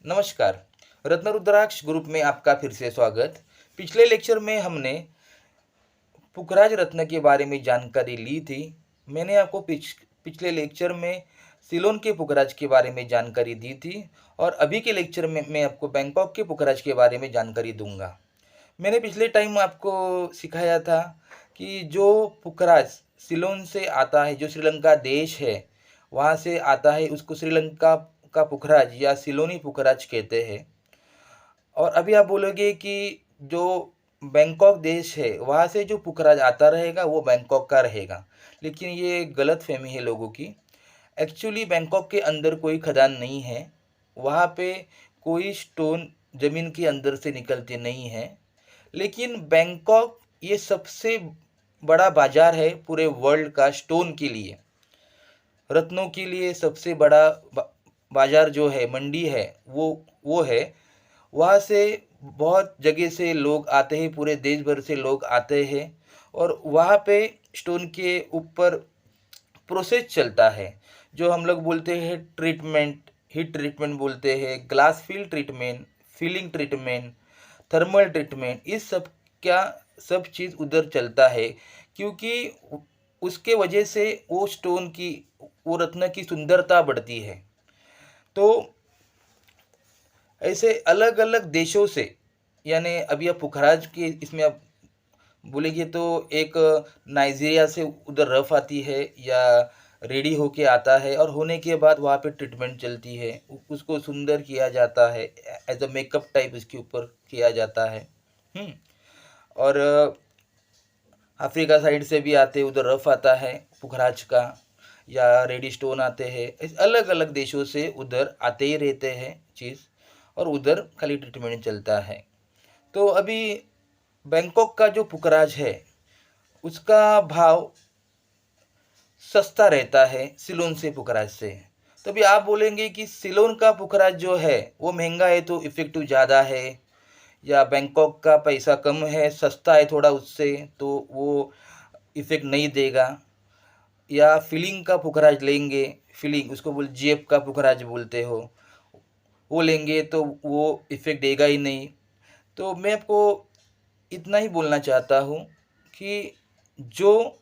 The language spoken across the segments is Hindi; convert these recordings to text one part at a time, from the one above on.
नमस्कार। रत्न रुद्राक्ष ग्रुप में आपका फिर से स्वागत। पिछले लेक्चर में हमने पुखराज रत्न के बारे में जानकारी ली थी। मैंने आपको पिछले लेक्चर में सिलोन के पुखराज के बारे में जानकारी दी थी और अभी के लेक्चर में मैं आपको बैंकॉक के पुखराज के बारे में जानकारी दूंगा। मैंने पिछले टाइम आपको सिखाया था कि जो पुखराज सिलोन से आता है, जो श्रीलंका देश है वहाँ से आता है, उसको श्रीलंका का पुखराज या सिलोनी पुखराज कहते हैं। और अभी आप बोलोगे कि जो बैंकॉक देश है वहाँ से जो पुखराज आता रहेगा वो बैंकॉक का रहेगा, लेकिन ये गलत फहमी है लोगों की। एक्चुअली बैंकॉक के अंदर कोई खदान नहीं है, वहाँ पे कोई स्टोन ज़मीन के अंदर से निकलते नहीं हैं। लेकिन बैंकॉक ये सबसे बड़ा बाज़ार है पूरे वर्ल्ड का स्टोन के लिए, रत्नों के लिए सबसे बड़ा बाज़ार जो है, मंडी है, वो है। वहाँ से बहुत जगह से लोग आते हैं, पूरे देश भर से लोग आते हैं और वहाँ पे स्टोन के ऊपर प्रोसेस चलता है जो हम लोग बोलते हैं ट्रीटमेंट, हीट ट्रीटमेंट बोलते हैं, glass fill treatment, filling treatment, thermal treatment. इस सब क्या सब चीज़ उधर चलता है, क्योंकि उसके वजह से वो स्टोन की, वो रत्न की सुंदरता बढ़ती है। तो ऐसे अलग अलग देशों से, यानी अभी आप पुखराज के इसमें आप बोलेंगे तो एक नाइजीरिया से उधर रफ आती है या रेडी होके आता है और होने के बाद वहाँ पे ट्रीटमेंट चलती है, उसको सुंदर किया जाता है, एज अ मेकअप टाइप उसके ऊपर किया जाता है। और अफ्रीका साइड से भी आते, उधर रफ आता है पुखराज का, या रेडी स्टोन आते हैं। अलग अलग देशों से उधर आते ही रहते हैं चीज़, और उधर खाली ट्रीटमेंट चलता है। तो अभी बैंकॉक का जो पुखराज है उसका भाव सस्ता रहता है सिलोन से पुखराज से। तभी आप बोलेंगे कि सिलोन का पुखराज जो है वो महंगा है तो इफ़ेक्टिव ज़्यादा है, या बैंकॉक का पैसा कम है, सस्ता है थोड़ा उससे तो वो इफ़ेक्ट नहीं देगा, या फिलिंग का पुखराज लेंगे, फिलिंग उसको जेब का पुखराज बोलते हो, वो लेंगे तो वो इफ़ेक्ट देगा ही नहीं। तो मैं आपको इतना ही बोलना चाहता हूँ कि जो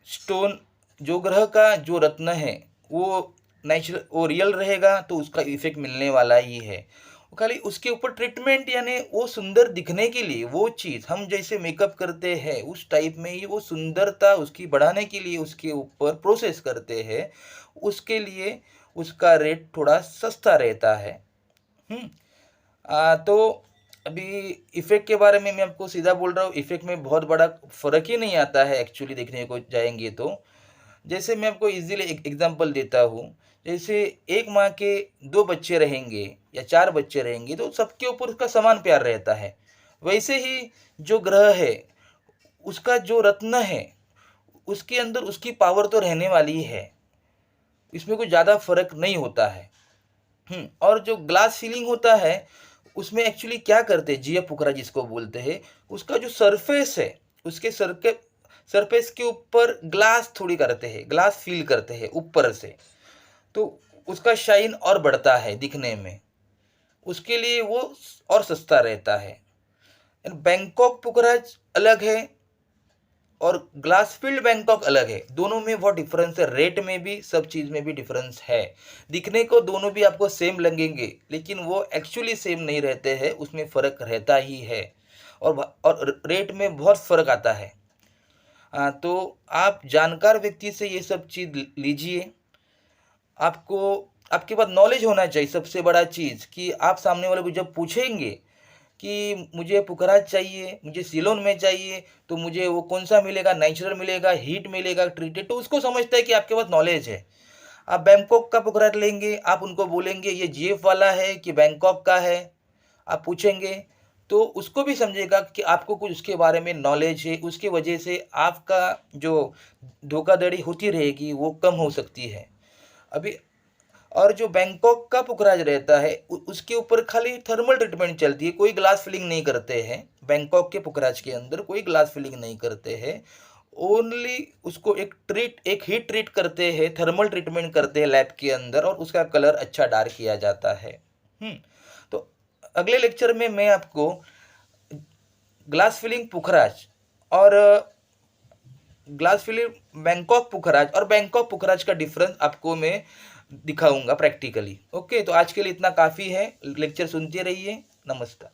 स्टोन, जो ग्रह का जो रत्न है वो नेचुरल, वो रियल रहेगा तो उसका इफेक्ट मिलने वाला ही है। खाली उसके ऊपर ट्रीटमेंट, यानी वो सुंदर दिखने के लिए वो चीज़ हम जैसे मेकअप करते हैं उस टाइप में ही वो सुंदरता उसकी बढ़ाने के लिए उसके ऊपर प्रोसेस करते हैं, उसके लिए उसका रेट थोड़ा सस्ता रहता है। तो अभी इफ़ेक्ट के बारे में मैं आपको सीधा बोल रहा हूँ, इफ़ेक्ट में बहुत बड़ा फ़र्क ही नहीं आता है एक्चुअली देखने को जाएंगे तो। जैसे मैं आपको इजीली एक एग्जांपल देता हूँ, जैसे एक माँ के दो बच्चे रहेंगे या चार बच्चे रहेंगे तो सबके ऊपर उसका समान प्यार रहता है। वैसे ही जो ग्रह है उसका जो रत्न है उसके अंदर उसकी पावर तो रहने वाली ही है, इसमें कोई ज़्यादा फर्क नहीं होता है। और जो ग्लास सीलिंग होता है उसमें एक्चुअली क्या करते हैं, जिया पुकरा जिसको बोलते हैं, उसका जो सरफेस है उसके सरफेस के ऊपर ग्लास थोड़ी करते हैं, ग्लास फील करते हैं ऊपर से, तो उसका शाइन और बढ़ता है दिखने में, उसके लिए वो और सस्ता रहता है। बैंकॉक पुखराज अलग है और ग्लास फील्ड बैंकॉक अलग है, दोनों में बहुत डिफरेंस है, रेट में भी सब चीज़ में भी डिफरेंस है। दिखने को दोनों भी आपको सेम लगेंगे लेकिन वो एक्चुअली सेम नहीं रहते हैं, उसमें फ़र्क रहता ही है और रेट में बहुत फ़र्क आता है। तो आप जानकार व्यक्ति से ये सब चीज़ लीजिए। आपको आपके पास नॉलेज होना चाहिए, सबसे बड़ा चीज़ कि आप सामने वाले को जब पूछेंगे कि मुझे पुखराज चाहिए, मुझे सिलोन में चाहिए, तो मुझे वो कौन सा मिलेगा, नेचुरल मिलेगा, हीट मिलेगा, ट्रीटेड, तो उसको समझता है कि आपके पास नॉलेज है। आप बैंकॉक का पुखराज लेंगे, आप उनको बोलेंगे ये जीएफ वाला है कि बैंकॉक का है, आप पूछेंगे तो उसको भी समझेगा कि आपको कुछ उसके बारे में नॉलेज है, उसके वजह से आपका जो धोखाधड़ी होती रहेगी वो कम हो सकती है। अभी और जो बैंकॉक का पुखराज रहता है उसके ऊपर खाली थर्मल ट्रीटमेंट चलती है, कोई ग्लास फिलिंग नहीं करते हैं। बैंकॉक के पुखराज के अंदर कोई ग्लास फिलिंग नहीं करते हैं, ओनली उसको एक हीट ट्रीट करते हैं, थर्मल ट्रीटमेंट करते हैं लैब के अंदर और उसका कलर अच्छा डार्क किया जाता है। हुँ, तो अगले लेक्चर में मैं आपको ग्लास फिलिंग पुखराज और ग्लास फिलिंग बैंकॉक पुखराज और बैंकॉक पुखराज का डिफरेंस आपको मैं दिखाऊँगा प्रैक्टिकली। ओके, तो आज के लिए इतना काफ़ी है। लेक्चर सुनते रहिए। नमस्कार।